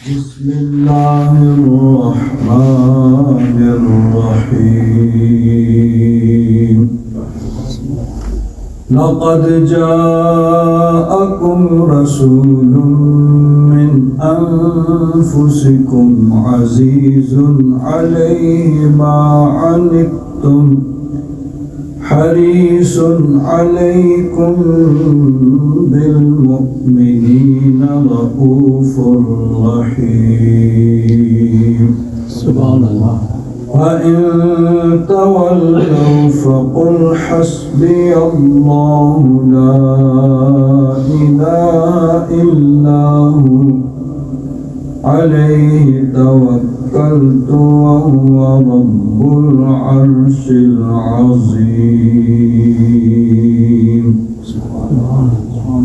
بسم الله الرحمن الرحيم لقد جاءكم رسول من أنفسكم عزيز عليه ما عنتم حريص عليكم بالمؤمنين رؤوف رحيم سبحان الله. وإن تولوا فقل حسبي الله لا إله إلا هو عليه توكلت وهو رب العرش العظيم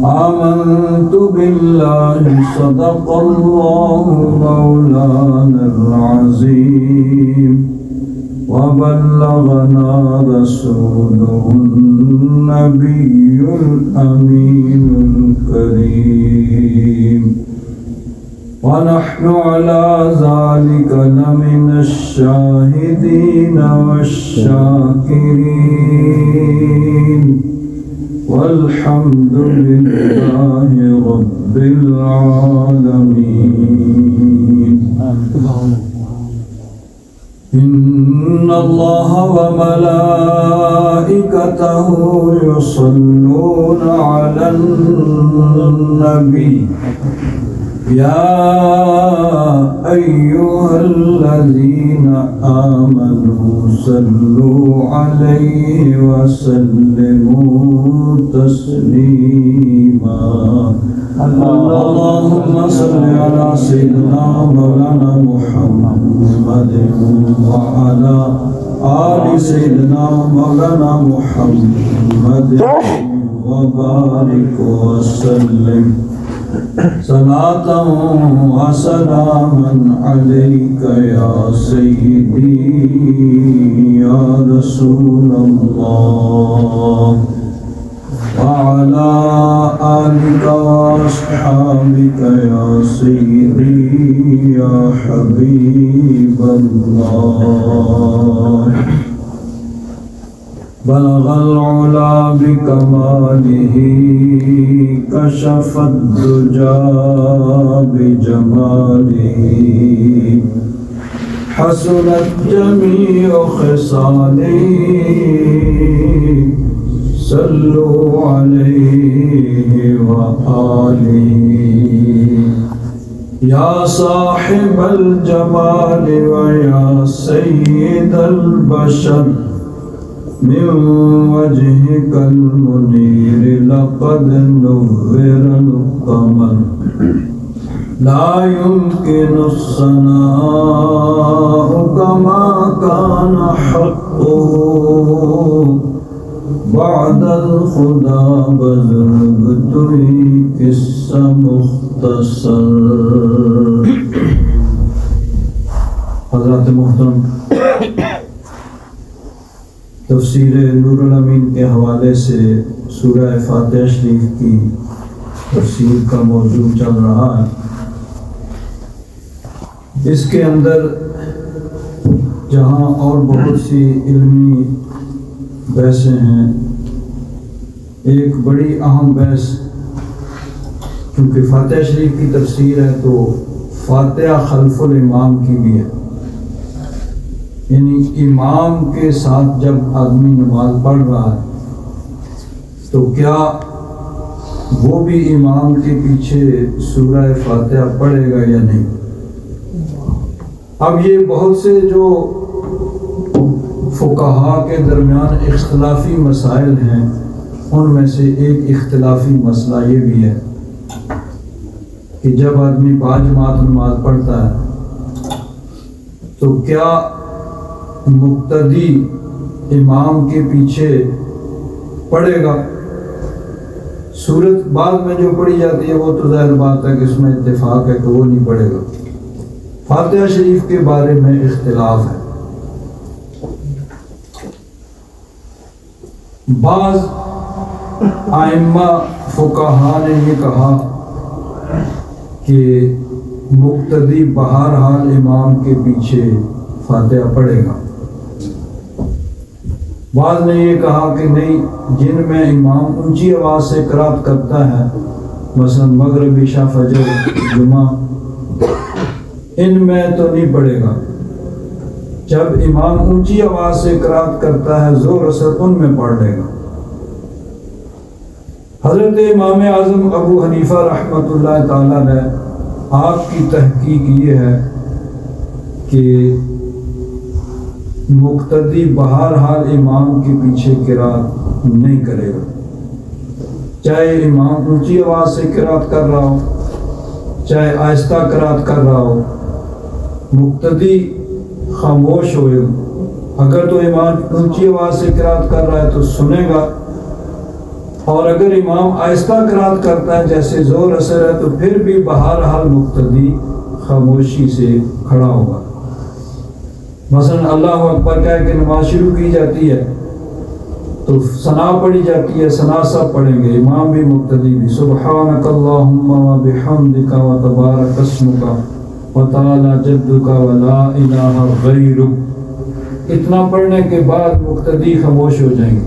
آمنت بالله صدق الله مولانا العظيم وبلغنا رسوله النبي الأمين الكريم ونحن على ذلك لمن الشاهدين والشاكرين والحمد لله رب العالمين. إن الله وملائكته يصلون على النبي يا أيها الذين آمنوا صلوا عليه وسلموا تسليما. اللهم صل على سيدنا مولانا محمد وعلى آل سيدنا مولانا محمد وبارك وسلم صلاة وسلاما عليك يا سيدي يا رسول الله وعلى آلك وأصحابك يا سيدي يا حبيب الله. بلغ العلا بكماله كشف الدجى بجماله حسنت جميع خصاله صلوا عليه وآله. يا صاحب الجمال ويا سيد البشر من وجهك المنير لقد نور القمر لا يمكن الثناء كما كان حقه بعد الخدا بزرگ توئی قصہ مختصر. حضرات محترم، تفسیر نور الامین کے حوالے سے سورہ فاتحہ شریف کی تفسیر کا موضوع چل رہا ہے. اس کے اندر جہاں اور بہت سی علمی بحثیں ہیں، ایک بڑی اہم بحث، کیونکہ فاتحہ شریف کی تفسیر ہے تو فاتحہ خلف الامام کی بھی ہے، یعنی امام کے ساتھ جب آدمی نماز پڑھ رہا ہے تو کیا وہ بھی امام کے پیچھے سورہ فاتحہ پڑھے گا یا نہیں. اب یہ بہت سے جو فقہا کے درمیان اختلافی مسائل ہیں، ان میں سے ایک اختلافی مسئلہ یہ بھی ہے کہ جب آدمی باجماعت نماز پڑھتا ہے تو کیا مقتدی امام کے پیچھے پڑھے گا. سورت بعد میں جو پڑھی جاتی ہے وہ تو ظاہر بات ہے کہ اس میں اتفاق ہے کہ وہ نہیں پڑھے گا. فاتحہ شریف کے بارے میں اختلاف ہے. بعض ائمہ فقہا نے یہ کہا کہ مقتدی بہرحال امام کے پیچھے فاتحہ پڑھے گا۔ بعض نے یہ کہا کہ نہیں، جن میں امام اونچی آواز سے قرات کرتا ہے، مثلا مغرب، عشاء، فجر، جمعہ، ان میں تو نہیں پڑھے گا۔ جب امام اونچی آواز سے قرات کرتا ہے ظہر اثر، ان میں پڑھ لے گا۔ حضرت امام اعظم ابو حنیفہ رحمۃ اللہ تعالیٰ نے آپ کی تحقیق یہ ہے کہ مقتدی بہرحال امام کے پیچھے قرات نہیں کرے گا، چاہے امام اونچی آواز سے قرات کر رہا ہو، چاہے آہستہ قرات کر رہا ہو، مقتدی خاموش ہوئے۔ اگر تو امام اونچی آواز سے قرات کر رہا ہے تو سنے گا، اور اگر امام آہستہ قرات کرتا ہے جیسے ظہر اثر ہے تو پھر بھی بہرحال مقتدی خاموشی سے کھڑا ہوگا۔ مثلا اللہ اکبر کہہ کے نماز شروع کی جاتی ہے تو ثنا پڑھی جاتی ہے، ثنا سب پڑھیں گے، امام بھی مقتدی بھی، سبحانک اللہم و بحمدک و تبارک اسمک و تعالی جدک و لا الہ غیرک، اتنا پڑھنے کے بعد مقتدی خاموش ہو جائیں گے۔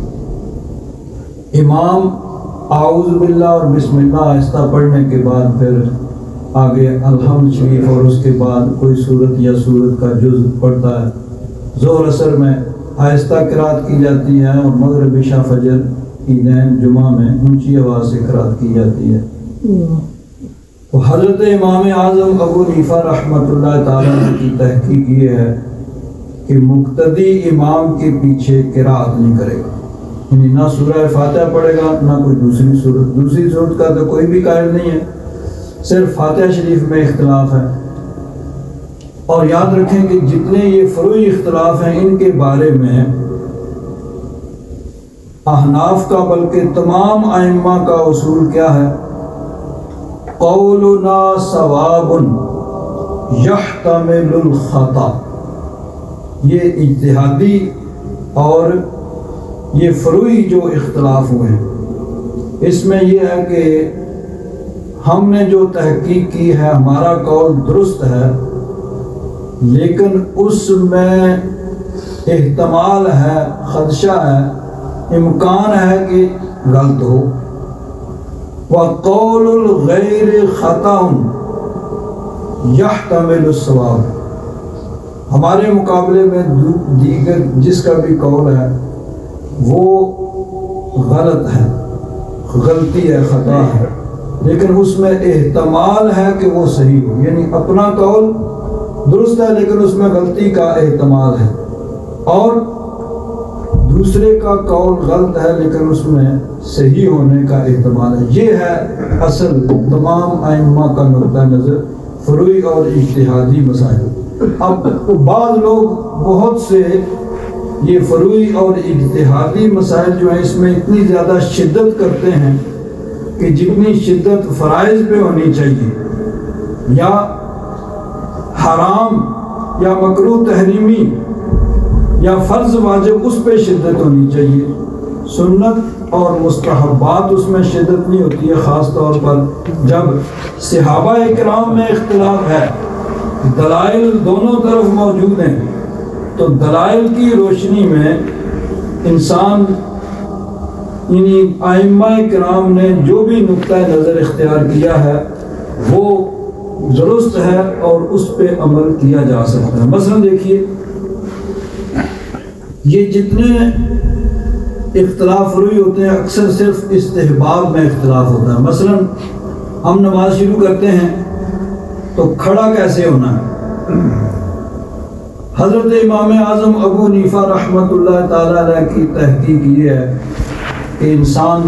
امام اعوذ باللہ اور بسم اللہ آہستہ پڑھنے کے بعد پھر آگے الحمد شریف اور اس کے بعد کوئی سورت یا سورت کا جز پڑھتا ہے۔ ظہر اثر میں آہستہ قرات کی جاتی ہے، اور مغرب، عشاء، فجر، عیدین، جمعہ میں اونچی آواز سے قرات کی جاتی ہے۔ تو حضرت امام اعظم ابو حنیفہ رحمۃ اللہ تعالیٰ کی تحقیق یہ ہے کہ مقتدی امام کے پیچھے قرات نہیں کرے گا، یعنی نہ سورہ فاتحہ پڑھے گا، نہ کوئی دوسری صورت کا تو کوئی بھی قائل نہیں ہے، صرف فاتحہ شریف میں اختلاف ہے۔ اور یاد رکھیں کہ جتنے یہ فروعی اختلاف ہیں ان کے بارے میں احناف کا بلکہ تمام ائمہ کا اصول کیا ہے؟ قولنا صواب یحتمل الخطا۔ یہ اجتہادی اور یہ فروعی جو اختلاف ہوئے ہیں، اس میں یہ ہے کہ ہم نے جو تحقیق کی ہے ہمارا قول درست ہے، لیکن اس میں احتمال ہے، خدشہ ہے، امکان ہے کہ غلط ہو۔ وَقَوْلُ الْغَيْرِ خَطَأٌ يَحْتَمِلُ الصَّوَابَ۔ ہمارے مقابلے میں دیگر جس کا بھی قول ہے وہ غلط ہے، غلطی ہے، خطا ہے، لیکن اس میں احتمال ہے کہ وہ صحیح ہو، یعنی اپنا قول درست ہے لیکن اس میں غلطی کا احتمال ہے، اور دوسرے کا قول غلط ہے لیکن اس میں صحیح ہونے کا احتمال ہے۔ یہ ہے اصل تمام ائمہ کا نقطہ نظر فروعی اور اجتہادی مسائل۔ اب بعض لوگ بہت سے یہ فروعی اور اجتہادی مسائل جو ہیں اس میں اتنی زیادہ شدت کرتے ہیں کہ جتنی شدت فرائض پہ ہونی چاہیے یا حرام یا مکروہ تحریمی یا فرض واجب اس پہ شدت ہونی چاہیے، سنت اور مستحبات اس میں شدت نہیں ہوتی ہے، خاص طور پر جب صحابہ اکرام میں اختلاف ہے، دلائل دونوں طرف موجود ہیں، تو دلائل کی روشنی میں انسان یعنی ائمہ کرام نے جو بھی نقطہ نظر اختیار کیا ہے وہ درست ہے اور اس پہ عمل کیا جا سکتا ہے۔ مثلا دیکھیے یہ جتنے اختلاف روئی ہوتے ہیں اکثر صرف استحباب میں اختلاف ہوتا ہے۔ مثلا ہم نماز شروع کرتے ہیں تو کھڑا کیسے ہونا ہے؟ حضرت امام اعظم ابو حنیفہ رحمۃ اللہ تعالیٰ علیہ کی تحقیق یہ ہے کہ انسان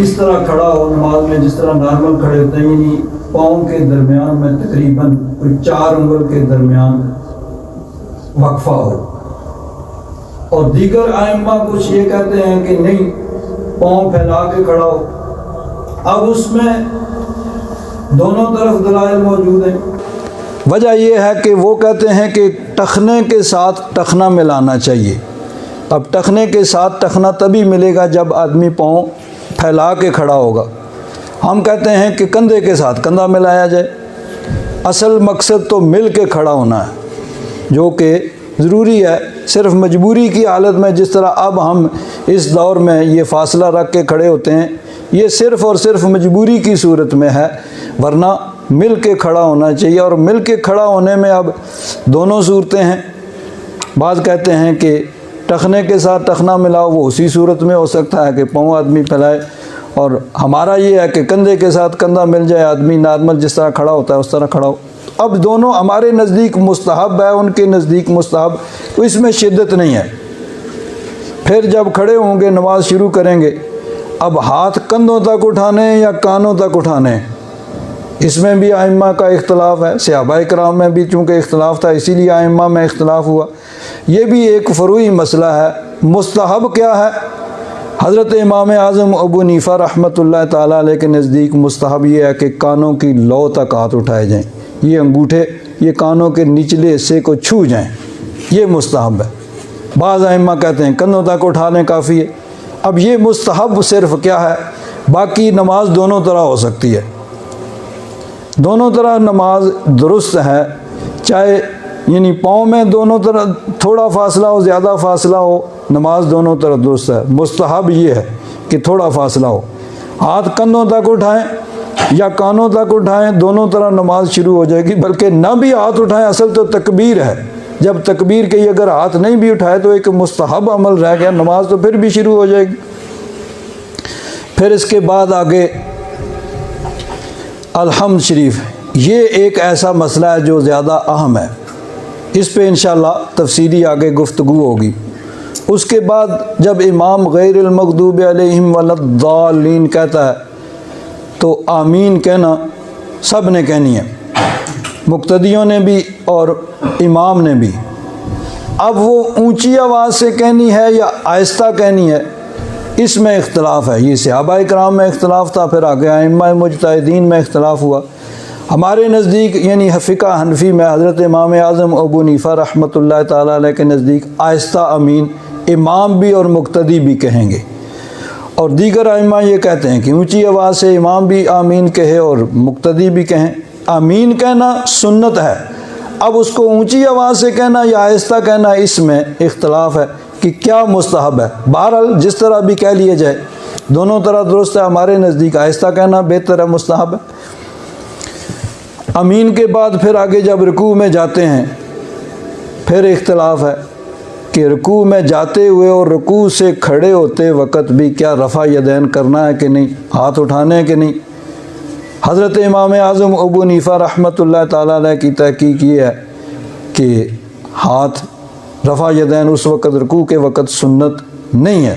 اس طرح کھڑا ہو نماز میں جس طرح نارمل کھڑے ہوتے ہیں، یعنی پاؤں کے درمیان میں تقریباً 4 انگل کے درمیان وقفہ ہو۔ اور دیگر ائمہ کچھ یہ کہتے ہیں کہ نہیں، پاؤں پھیلا کے کھڑا ہو۔ اب اس میں دونوں طرف دلائل موجود ہیں۔ وجہ یہ ہے کہ وہ کہتے ہیں کہ ٹخنے کے ساتھ ٹخنا ملانا چاہیے۔ اب ٹخنے کے ساتھ ٹخنا تبھی ملے گا جب آدمی پاؤں پھیلا کے کھڑا ہوگا۔ ہم کہتے ہیں کہ کندھے کے ساتھ کندھا ملایا جائے۔ اصل مقصد تو مل کے کھڑا ہونا ہے، جو کہ ضروری ہے۔ صرف مجبوری کی حالت میں جس طرح اب ہم اس دور میں یہ فاصلہ رکھ کے کھڑے ہوتے ہیں، یہ صرف اور صرف مجبوری کی صورت میں ہے، ورنہ مل کے کھڑا ہونا چاہیے۔ اور مل کے کھڑا ہونے میں اب دونوں صورتیں ہیں۔ بعض کہتے ہیں کہ ٹخنے کے ساتھ ٹخنا ملاؤ، وہ اسی صورت میں ہو سکتا ہے کہ پاؤں آدمی پھیلائے، اور ہمارا یہ ہے کہ کندھے کے ساتھ کندھا مل جائے، آدمی نارمل جس طرح کھڑا ہوتا ہے اس طرح کھڑا ہو۔ اب دونوں ہمارے نزدیک مستحب ہے، ان کے نزدیک مستحب، تو اس میں شدت نہیں ہے۔ پھر جب کھڑے ہوں گے نماز شروع کریں گے، اب ہاتھ کندھوں تک اٹھانے ہیں یا کانوں تک اٹھانے ہیں، اس میں بھی ائمہ کا اختلاف ہے۔ صحابہ کرام میں بھی چونکہ اختلاف تھا، اسی لیے ائمہ میں اختلاف ہوا۔ یہ بھی ایک فروعی مسئلہ ہے۔ مستحب کیا ہے؟ حضرت امام اعظم ابو حنیفہ رحمۃ اللہ تعالیٰ علیہ کے نزدیک مستحب یہ ہے کہ کانوں کی لو تک ہاتھ اٹھائے جائیں، یہ انگوٹھے یہ کانوں کے نچلے حصے کو چھو جائیں، یہ مستحب ہے۔ بعض ائمہ کہتے ہیں کندھوں تک اٹھا لیں کافی ہے۔ اب یہ مستحب صرف کیا ہے، باقی نماز دونوں طرح ہو سکتی ہے، دونوں طرح نماز درست ہے، چاہے یعنی پاؤں میں دونوں طرح تھوڑا فاصلہ ہو زیادہ فاصلہ ہو، نماز دونوں طرح درست ہے۔ مستحب یہ ہے کہ تھوڑا فاصلہ ہو، ہاتھ کندھوں تک اٹھائیں یا کانوں تک اٹھائیں، دونوں طرح نماز شروع ہو جائے گی۔ بلکہ نہ بھی ہاتھ اٹھائیں، اصل تو تکبیر ہے، جب تکبیر کے اگر ہاتھ نہیں بھی اٹھائے تو ایک مستحب عمل رہ گیا، نماز تو پھر بھی شروع ہو جائے گی۔ پھر اس کے بعد آگے الحمد شریف، یہ ایک ایسا مسئلہ ہے جو زیادہ اہم ہے، اس پہ انشاءاللہ تفصیلی آگے گفتگو ہوگی۔ اس کے بعد جب امام غیر المغضوب علیہم ولا الضالین کہتا ہے تو آمین کہنا سب نے کہنی ہے، مقتدیوں نے بھی اور امام نے بھی۔ اب وہ اونچی آواز سے کہنی ہے یا آہستہ کہنی ہے، اس میں اختلاف ہے۔ یہ صحابہ کرام میں اختلاف تھا، پھر آگے ائمہ مجتہدین میں اختلاف ہوا۔ ہمارے نزدیک یعنی فقہ حنفی میں حضرت امام اعظم ابو حنیفہ رحمۃ اللہ تعالیٰ علیہ کے نزدیک آہستہ آمین امام بھی اور مقتدی بھی کہیں گے، اور دیگر ائمہ یہ کہتے ہیں کہ اونچی آواز سے امام بھی آمین کہے اور مقتدی بھی کہیں۔ آمین کہنا سنت ہے، اب اس کو اونچی آواز سے کہنا یا آہستہ کہنا، اس میں اختلاف ہے کہ کیا مستحب ہے۔ بہرحال جس طرح بھی کہہ لیا جائے دونوں طرح درست ہے، ہمارے نزدیک آہستہ کہنا بہتر ہے، مستحب ہے۔ امین کے بعد پھر آگے جب رکوع میں جاتے ہیں پھر اختلاف ہے کہ رکوع میں جاتے ہوئے اور رکوع سے کھڑے ہوتے وقت بھی کیا رفع یدین کرنا ہے کہ نہیں، ہاتھ اٹھانے ہیں کہ نہیں۔ حضرت امام اعظم ابو حنیفہ رحمۃ اللہ تعالیٰ علیہ کی تحقیق یہ ہے کہ ہاتھ رفع یدین اس وقت رکوع کے وقت سنت نہیں ہے۔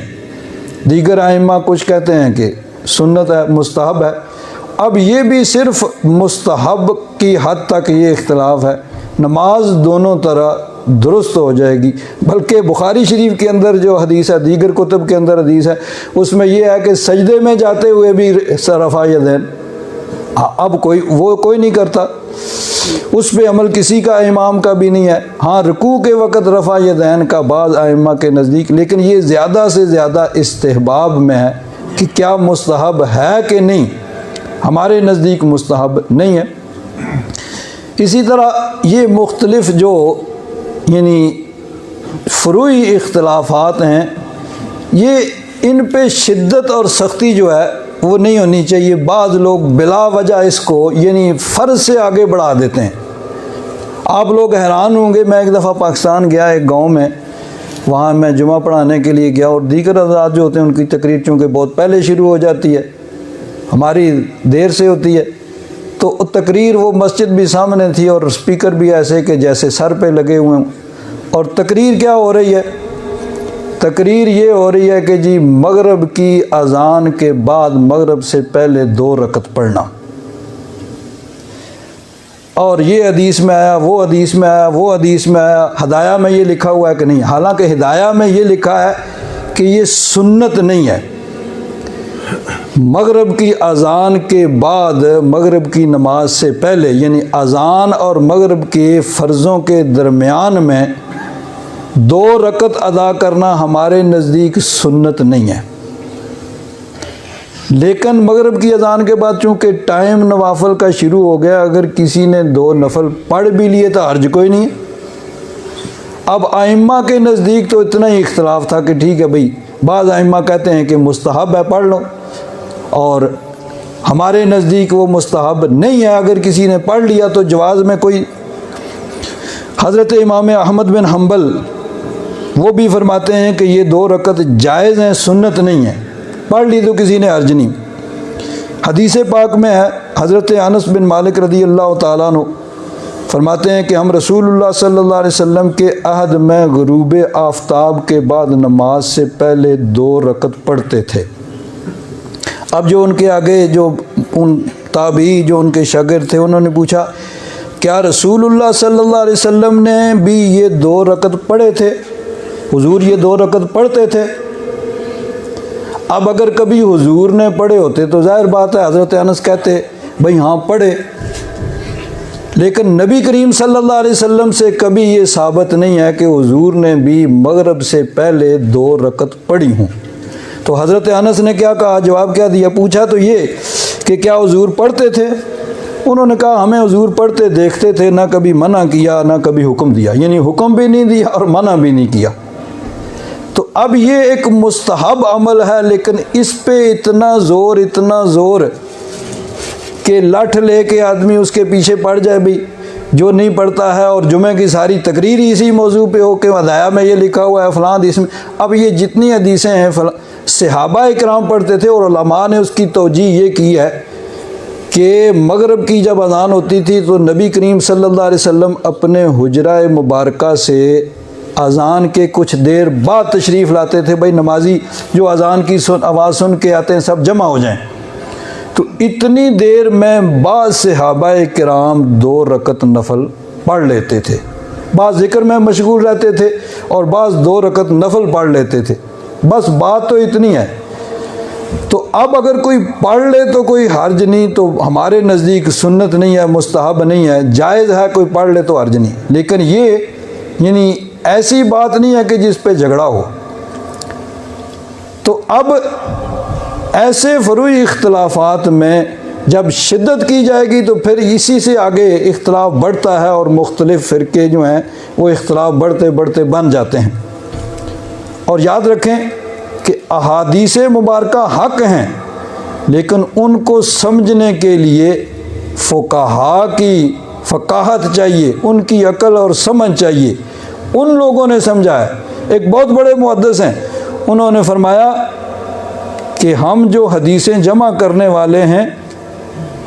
دیگر ائمہ کچھ کہتے ہیں کہ سنت ہے، مستحب ہے۔ اب یہ بھی صرف مستحب کی حد تک یہ اختلاف ہے، نماز دونوں طرح درست ہو جائے گی۔ بلکہ بخاری شریف کے اندر جو حدیث ہے، دیگر کتب کے اندر حدیث ہے، اس میں یہ ہے کہ سجدے میں جاتے ہوئے بھی رفع یدین، اب کوئی نہیں کرتا، اس پہ عمل کسی کا امام کا بھی نہیں ہے۔ ہاں رکوع کے وقت رفع یدین کا بعض ائمہ کے نزدیک، لیکن یہ زیادہ سے زیادہ استحباب میں ہے کہ کیا مستحب ہے کہ نہیں، ہمارے نزدیک مستحب نہیں ہے۔ اسی طرح یہ مختلف جو یعنی فروعی اختلافات ہیں، یہ ان پہ شدت اور سختی جو ہے وہ نہیں ہونی چاہیے۔ بعض لوگ بلا وجہ اس کو یعنی فرض سے آگے بڑھا دیتے ہیں۔ آپ لوگ حیران ہوں گے، میں ایک دفعہ پاکستان گیا ایک گاؤں میں، وہاں میں جمعہ پڑھانے کے لیے گیا، اور دیگر حضرات جو ہوتے ہیں ان کی تقریر چونکہ بہت پہلے شروع ہو جاتی ہے، ہماری دیر سے ہوتی ہے، تو تقریر وہ مسجد بھی سامنے تھی اور اسپیکر بھی ایسے کہ جیسے سر پہ لگے ہوئے ہوں، اور تقریر کیا ہو رہی ہے؟ تقریر یہ ہو رہی ہے کہ جی مغرب کی اذان کے بعد مغرب سے پہلے 2 رکعت پڑھنا، اور یہ حدیث میں آیا، وہ حدیث میں آیا، وہ حدیث میں آیا، ہدایہ میں یہ لکھا ہوا ہے کہ نہیں؟ حالانکہ ہدایہ میں یہ لکھا ہے کہ یہ سنت نہیں ہے، مغرب کی اذان کے بعد مغرب کی نماز سے پہلے یعنی اذان اور مغرب کے فرضوں کے درمیان میں 2 رکعت ادا کرنا ہمارے نزدیک سنت نہیں ہے۔ لیکن مغرب کی اذان کے بعد چونکہ ٹائم نوافل کا شروع ہو گیا، اگر کسی نے 2 نفل پڑھ بھی لیے تو حرج کوئی نہیں ہے۔ اب ائمہ کے نزدیک تو اتنا ہی اختلاف تھا کہ ٹھیک ہے بھئی، بعض ائمہ کہتے ہیں کہ مستحب ہے پڑھ لو، اور ہمارے نزدیک وہ مستحب نہیں ہے، اگر کسی نے پڑھ لیا تو جواز میں کوئی۔ حضرت امام احمد بن حنبل وہ بھی فرماتے ہیں کہ یہ 2 رکعت جائز ہیں، سنت نہیں ہے، پڑھ لی تو کسی نے حرج نہیں۔ حدیث پاک میں ہے، حضرت انس بن مالک رضی اللہ تعالیٰ عنہ فرماتے ہیں کہ ہم رسول اللہ صلی اللہ علیہ وسلم کے عہد میں غروب آفتاب کے بعد نماز سے پہلے 2 رکعت پڑھتے تھے۔ اب جو ان کے آگے جو ان تابعی جو ان کے شاگرد تھے، انہوں نے پوچھا کیا رسول اللہ صلی اللہ علیہ وسلم نے بھی یہ 2 رکعت پڑھے تھے؟ حضور یہ 2 رکعت پڑھتے تھے؟ اب اگر کبھی حضور نے پڑھے ہوتے تو ظاہر بات ہے حضرت انس کہتے بھئی ہاں پڑھے، لیکن نبی کریم صلی اللہ علیہ وسلم سے کبھی یہ ثابت نہیں ہے کہ حضور نے بھی مغرب سے پہلے 2 رکعت پڑھی ہوں۔ تو حضرت انس نے کیا کہا، جواب کیا دیا؟ پوچھا تو یہ کہ کیا حضور پڑھتے تھے؟ انہوں نے کہا ہمیں حضور پڑھتے دیکھتے تھے، نہ کبھی منع کیا نہ کبھی حکم دیا، یعنی حکم بھی نہیں دیا اور منع بھی نہیں کیا۔ تو اب یہ ایک مستحب عمل ہے، لیکن اس پہ اتنا زور کہ لٹھ لے کے آدمی اس کے پیچھے پڑ جائے بھئی، جو نہیں پڑھتا ہے، اور جمعہ کی ساری تقریر اسی موضوع پہ ہو کہ ہدایہ میں یہ لکھا ہوا ہے فلاں حدیث میں۔ اب یہ جتنی حدیثیں ہیں صحابہ اکرام پڑھتے تھے، اور علماء نے اس کی توجیہ یہ کی ہے کہ مغرب کی جب اذان ہوتی تھی تو نبی کریم صلی اللہ علیہ وسلم اپنے حجرہ مبارکہ سے اذان کے کچھ دیر بعد تشریف لاتے تھے، بھئی نمازی جو اذان کی آواز سن کے آتے ہیں سب جمع ہو جائیں۔ تو اتنی دیر میں بعض صحابہ کرام 2 رکعت نفل پڑھ لیتے تھے، بعض ذکر میں مشغول رہتے تھے اور بعض 2 رکعت نفل پڑھ لیتے تھے، بس بات تو اتنی ہے۔ تو اب اگر کوئی پڑھ لے تو کوئی حرج نہیں، تو ہمارے نزدیک سنت نہیں ہے، مستحب نہیں ہے، جائز ہے، کوئی پڑھ لے تو حرج نہیں، لیکن یہ یعنی ایسی بات نہیں ہے کہ جس پہ جھگڑا ہو۔ تو اب ایسے فروعی اختلافات میں جب شدت کی جائے گی تو پھر اسی سے آگے اختلاف بڑھتا ہے، اور مختلف فرقے جو ہیں وہ اختلاف بڑھتے بڑھتے بن جاتے ہیں۔ اور یاد رکھیں کہ احادیث مبارکہ حق ہیں، لیکن ان کو سمجھنے کے لیے فقہا کی فقاہت چاہیے، ان کی عقل اور سمجھ چاہیے۔ ان لوگوں نے سمجھا ہے، ایک بہت بڑے محدث ہیں، انہوں نے فرمایا کہ ہم جو حدیثیں جمع کرنے والے ہیں،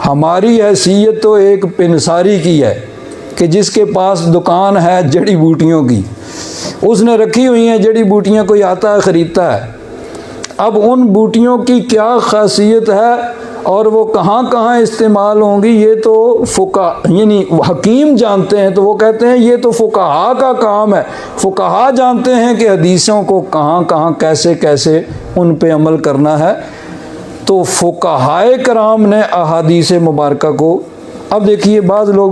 ہماری حیثیت تو ایک پنساری کی ہے کہ جس کے پاس دکان ہے جڑی بوٹیوں کی، اس نے رکھی ہوئی ہیں جڑی بوٹیاں، کوئی آتا ہے خریدتا ہے۔ اب ان بوٹیوں کی کیا خاصیت ہے اور وہ کہاں کہاں استعمال ہوں گی، یہ تو یعنی حکیم جانتے ہیں۔ تو وہ کہتے ہیں یہ تو فقہا کا کام ہے، فقہا جانتے ہیں کہ حدیثوں کو کہاں کہاں کیسے کیسے ان پہ عمل کرنا ہے۔ تو فقہائے کرام نے احادیث مبارکہ کو، اب دیکھیے بعض لوگ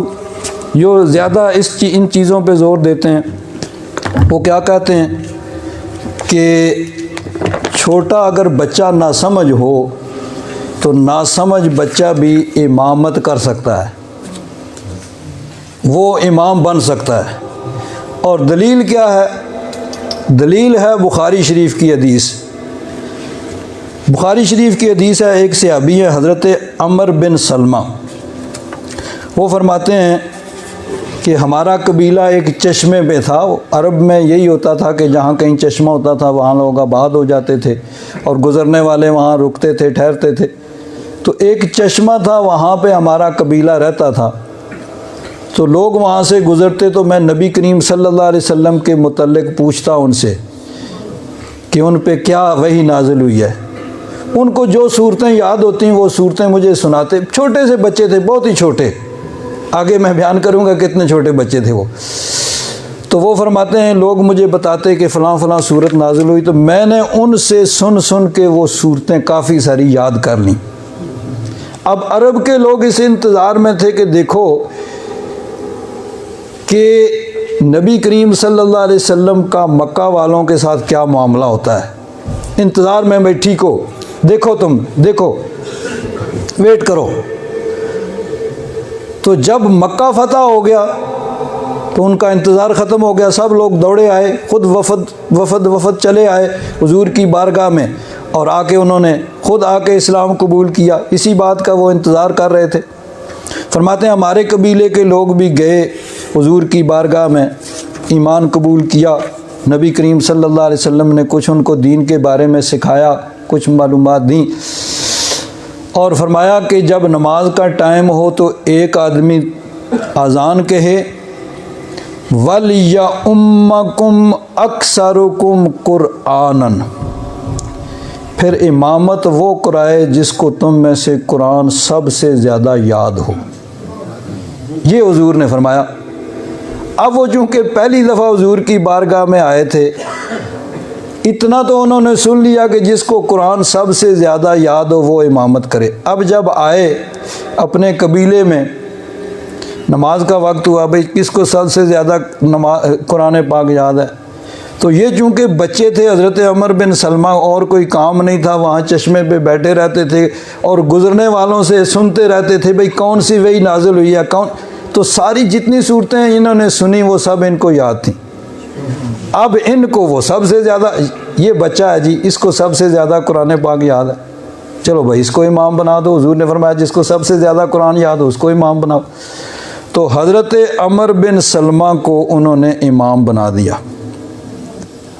جو زیادہ ان چیزوں پہ زور دیتے ہیں، وہ کیا کہتے ہیں کہ چھوٹا اگر بچہ ناسمجھ ہو تو ناسمجھ بچہ بھی امامت کر سکتا ہے، وہ امام بن سکتا ہے۔ اور دلیل کیا ہے؟ دلیل ہے بخاری شریف کی حدیث۔ بخاری شریف کی حدیث ہے، ایک صحابی ہے حضرت عمر بن سلمہ، وہ فرماتے ہیں کہ ہمارا قبیلہ ایک چشمے پہ تھا۔ عرب میں یہی ہوتا تھا کہ جہاں کہیں چشمہ ہوتا تھا وہاں لوگ آباد ہو جاتے تھے، اور گزرنے والے وہاں رکتے تھے، ٹھہرتے تھے۔ تو ایک چشمہ تھا، وہاں پہ ہمارا قبیلہ رہتا تھا۔ تو لوگ وہاں سے گزرتے تو میں نبی کریم صلی اللہ علیہ وسلم کے متعلق پوچھتا ان سے کہ ان پہ کیا وحی نازل ہوئی ہے۔ ان کو جو صورتیں یاد ہوتی ہیں وہ صورتیں مجھے سناتے۔ چھوٹے سے بچے تھے، بہت ہی چھوٹے، آگے میں بیان کروں گا کتنے چھوٹے بچے تھے وہ۔ تو وہ فرماتے ہیں لوگ مجھے بتاتے کہ فلاں فلاں صورت نازل ہوئی، تو میں نے ان سے سن کے وہ صورتیں کافی ساری یاد کر لیں۔ اب عرب کے لوگ اس انتظار میں تھے کہ دیکھو کہ نبی کریم صلی اللہ علیہ وسلم کا مکہ والوں کے ساتھ کیا معاملہ ہوتا ہے۔ انتظار میں بھائی ٹھیک ہو، دیکھو تم دیکھو ویٹ کرو۔ تو جب مکہ فتح ہو گیا تو ان کا انتظار ختم ہو گیا، سب لوگ دوڑے آئے، خود وفد چلے آئے حضور کی بارگاہ میں، اور آ کے انہوں نے خود آ کے اسلام قبول کیا۔ اسی بات کا وہ انتظار کر رہے تھے۔ فرماتے ہیں ہمارے قبیلے کے لوگ بھی گئے حضور کی بارگاہ میں، ایمان قبول کیا۔ نبی کریم صلی اللہ علیہ وسلم نے کچھ ان کو دین کے بارے میں سکھایا، کچھ معلومات دیں، اور فرمایا کہ جب نماز کا ٹائم ہو تو ایک آدمی اذان کہے، وَلْيَؤُمَّكُمْ أَكْثَرُكُمْ قُرْآنًا، پھر امامت وہ کرائے جس کو تم میں سے قرآن سب سے زیادہ یاد ہو۔ یہ حضور نے فرمایا۔ اب وہ چونکہ پہلی دفعہ حضور کی بارگاہ میں آئے تھے، اتنا تو انہوں نے سن لیا کہ جس کو قرآن سب سے زیادہ یاد ہو وہ امامت کرے۔ اب جب آئے اپنے قبیلے میں، نماز کا وقت ہوا، بھئی کس کو سب سے زیادہ قرآن پاک یاد ہے؟ تو یہ چونکہ بچے تھے، حضرت عمر بن سلمہ، اور کوئی کام نہیں تھا، وہاں چشمے پہ بیٹھے رہتے تھے اور گزرنے والوں سے سنتے رہتے تھے بھئی کون سی وحی نازل ہوئی ہے، کون، تو ساری جتنی صورتیں انہوں نے سنی وہ سب ان کو یاد تھیں۔ اب ان کو وہ سب سے زیادہ، یہ بچہ ہے جی، اس کو سب سے زیادہ قرآن پاک یاد ہے، چلو بھائی اس کو امام بنا دو۔ حضور نے فرمایا جس کو سب سے زیادہ قرآن یاد ہو اس کو امام بناؤ۔ تو حضرت عمر بن سلمہ کو انہوں نے امام بنا دیا۔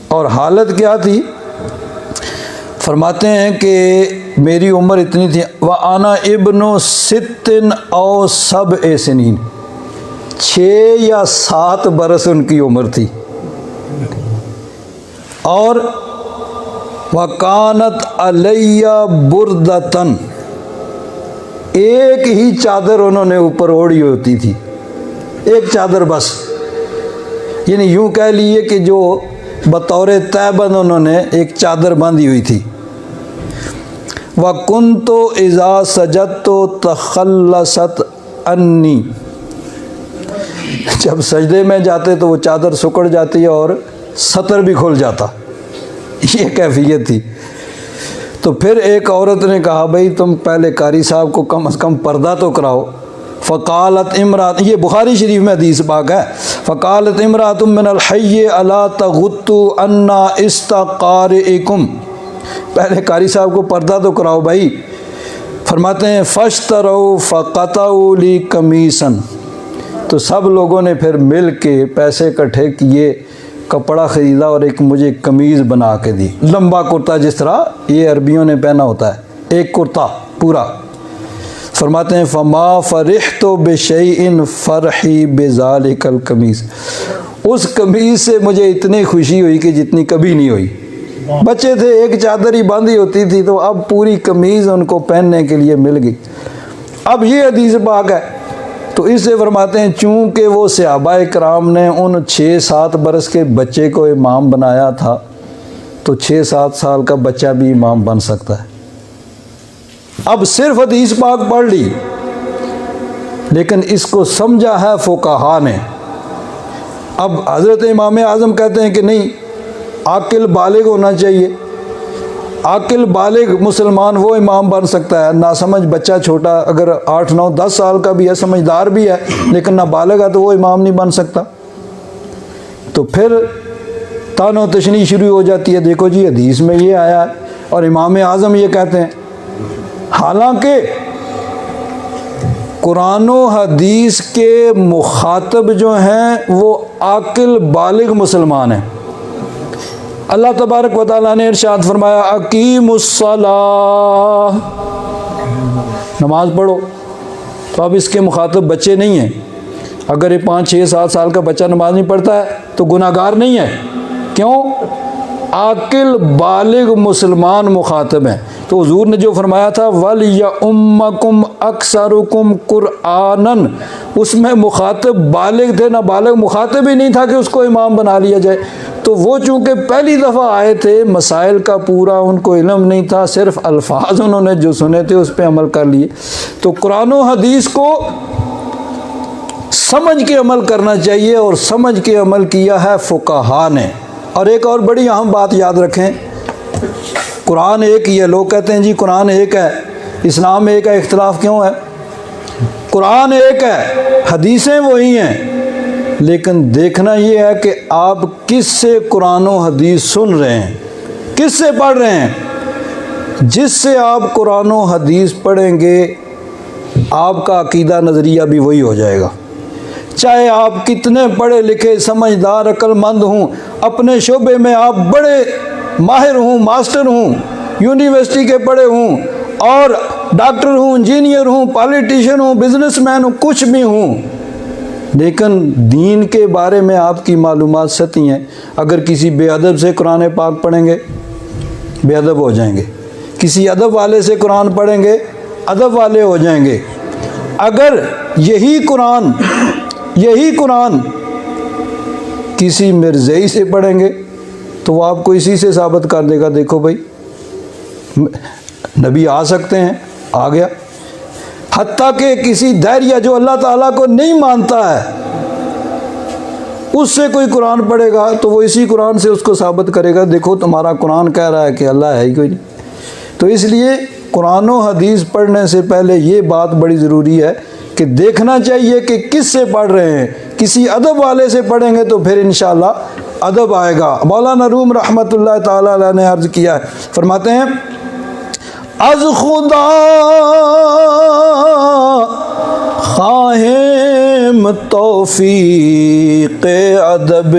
اور حالت کیا تھی؟ فرماتے ہیں کہ میری عمر اتنی تھی، وَأَنَا ابْنُ سِتٍ أَوْ سَبْعِ سِنِينَ، 6 یا 7 برس ان کی عمر تھی۔ اور وَكَانَتْ عَلَيَّ بُرْدَةً، ایک ہی چادر انہوں نے اوپر اوڑھی ہوتی تھی، ایک چادر بس، یعنی یوں کہہ لیے کہ جو بطور تہبند انہوں نے ایک چادر باندھی ہوئی تھی۔ وَكُنْتُ إِذَا سَجَدْتُ تَخَلَّصَتْ عَنِّي، جب سجدے میں جاتے تو وہ چادر سکڑ جاتی ہے اور سطر بھی کھل جاتا، یہ کیفیت تھی۔ تو پھر ایک عورت نے کہا بھئی تم پہلے قاری صاحب کو کم از کم پردہ تو کراؤ۔ فقالت امرات، یہ بخاری شریف میں حدیث پاک ہے، فقالت امرات من الحی الا تغطوا عنا استقارئکم، پہلے قاری صاحب کو پردہ تو کراؤ بھائی۔ فرماتے ہیں فاشتروا فقطعوا لی قمیصا، تو سب لوگوں نے پھر مل کے پیسے اکٹھے کیے، کپڑا خریدا اور ایک مجھے قمیض بنا کے دی، لمبا کرتا جس طرح یہ عربیوں نے پہنا ہوتا ہے، ایک کرتا پورا۔ فرماتے ہیں فما فرحت بشیء فرحی بذالک القمیص، اس قمیض سے مجھے اتنی خوشی ہوئی کہ جتنی کبھی نہیں ہوئی۔ بچے تھے، ایک چادر ہی باندھی ہوتی تھی، تو اب پوری قمیض ان کو پہننے کے لیے مل گئی۔ اب یہ حدیث پاک ہے، تو اس سے فرماتے ہیں چونکہ وہ صحابہ کرام نے ان 6-7 برس کے بچے کو امام بنایا تھا، تو 6-7 سال کا بچہ بھی امام بن سکتا ہے۔ اب صرف حدیث پاک پڑھ لی، لیکن اس کو سمجھا ہے فقہا نے۔ اب حضرت امام اعظم کہتے ہیں کہ نہیں، عاقل بالغ ہونا چاہیے، عاقل بالغ مسلمان وہ امام بن سکتا ہے، ناسمجھ بچہ چھوٹا اگر 8, 9, 10 سال کا بھی ہے، سمجھدار بھی ہے لیکن نابالغ ہے تو وہ امام نہیں بن سکتا۔ تو پھر طعن و تشنیع شروع ہو جاتی ہے، دیکھو جی حدیث میں یہ آیا ہے اور امام اعظم یہ کہتے ہیں، حالانکہ قرآن و حدیث کے مخاطب جو ہیں وہ عاقل بالغ مسلمان ہیں۔ اللہ تبارک و تعالیٰ نے ارشاد فرمایا اقیموا الصلاۃ، نماز پڑھو۔ تو اب اس کے مخاطب بچے نہیں ہیں، اگر یہ 5, 6, 7 سال کا بچہ نماز نہیں پڑھتا ہے تو گناہ گار نہیں ہے، کیوں؟ عاقل بالغ مسلمان مخاطب ہیں۔ تو حضور نے جو فرمایا تھا وَلْيَؤُمَّكُمْ أَكْثَرُكُمْ قُرْآنًا، اس میں مخاطب بالغ تھے، نہ بالغ مخاطب ہی نہیں تھا کہ اس کو امام بنا لیا جائے۔ تو وہ چونکہ پہلی دفعہ آئے تھے، مسائل کا پورا ان کو علم نہیں تھا، صرف الفاظ انہوں نے جو سنے تھے اس پہ عمل کر لیے۔ تو قرآن و حدیث کو سمجھ کے عمل کرنا چاہیے، اور سمجھ کے عمل کیا ہے فقہا نے۔ اور ایک اور بڑی اہم بات یاد رکھیں، قرآن ایک ہی ہے. لوگ کہتے ہیں جی قرآن ایک ہے, اسلام میں ایک ہے, اختلاف کیوں ہے؟ قرآن ایک ہے, حدیثیں وہی ہیں, لیکن دیکھنا یہ ہے کہ آپ کس سے قرآن و حدیث سن رہے ہیں, کس سے پڑھ رہے ہیں. جس سے آپ قرآن و حدیث پڑھیں گے آپ کا عقیدہ نظریہ بھی وہی ہو جائے گا. چاہے آپ کتنے پڑھے لکھے سمجھدار عقل مند ہوں, اپنے شعبے میں آپ بڑے ماہر ہوں, ماسٹر ہوں, یونیورسٹی کے پڑھے ہوں, اور ڈاکٹر ہوں, انجینئر ہوں, پالیٹیشین ہوں, بزنس مین ہوں, کچھ بھی ہوں, لیکن دین کے بارے میں آپ کی معلومات سطحی ہیں. اگر کسی بے ادب سے قرآن پاک پڑھیں گے بے ادب ہو جائیں گے, کسی ادب والے سے قرآن پڑھیں گے ادب والے ہو جائیں گے. اگر یہی قرآن کسی مرزائی سے پڑھیں گے تو وہ آپ کو اسی سے ثابت کر دے گا, دیکھو بھائی نبی آ سکتے ہیں, آ گیا. حتیٰ کہ کسی داعیہ جو اللہ تعالیٰ کو نہیں مانتا ہے اس سے کوئی قرآن پڑھے گا تو وہ اسی قرآن سے اس کو ثابت کرے گا, دیکھو تمہارا قرآن کہہ رہا ہے کہ اللہ ہے ہی کوئی نہیں. تو اس لیے قرآن و حدیث پڑھنے سے پہلے یہ بات بڑی ضروری ہے کہ دیکھنا چاہیے کہ کس سے پڑھ رہے ہیں. کسی ادب والے سے پڑھیں گے تو پھر انشاءاللہ ادب آئے گا. مولانا روم رحمۃ اللہ تعالی علیہ نے عرض کیا ہے, فرماتے ہیں از خدا خواہم توفیق ادب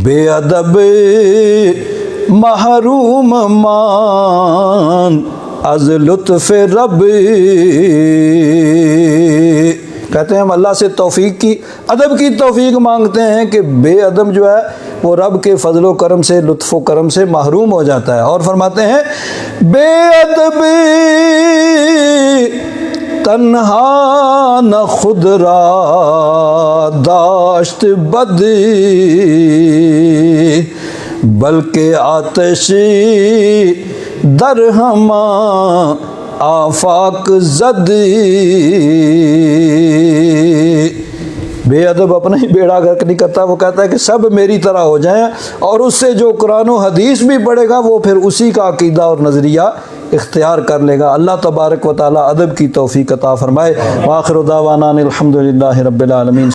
بے ادب محروم مان از لطف رب. کہتے ہیں ہم اللہ سے توفیق کی, ادب کی توفیق مانگتے ہیں کہ بے ادب جو ہے وہ رب کے فضل و کرم سے, لطف و کرم سے محروم ہو جاتا ہے. اور فرماتے ہیں بے ادب تنہا نہ خود را داشت بد بلکہ آتش در ہما آفاق زد. بے ادب اپنا ہی بیڑا غرق نہیں کرتا, وہ کہتا ہے کہ سب میری طرح ہو جائیں, اور اس سے جو قرآن و حدیث بھی پڑھے گا وہ پھر اسی کا عقیدہ اور نظریہ اختیار کر لے گا. اللہ تبارک و تعالی ادب کی توفیق عطا فرمائے. وآخر دعوانا الحمدللہ رب العالمین.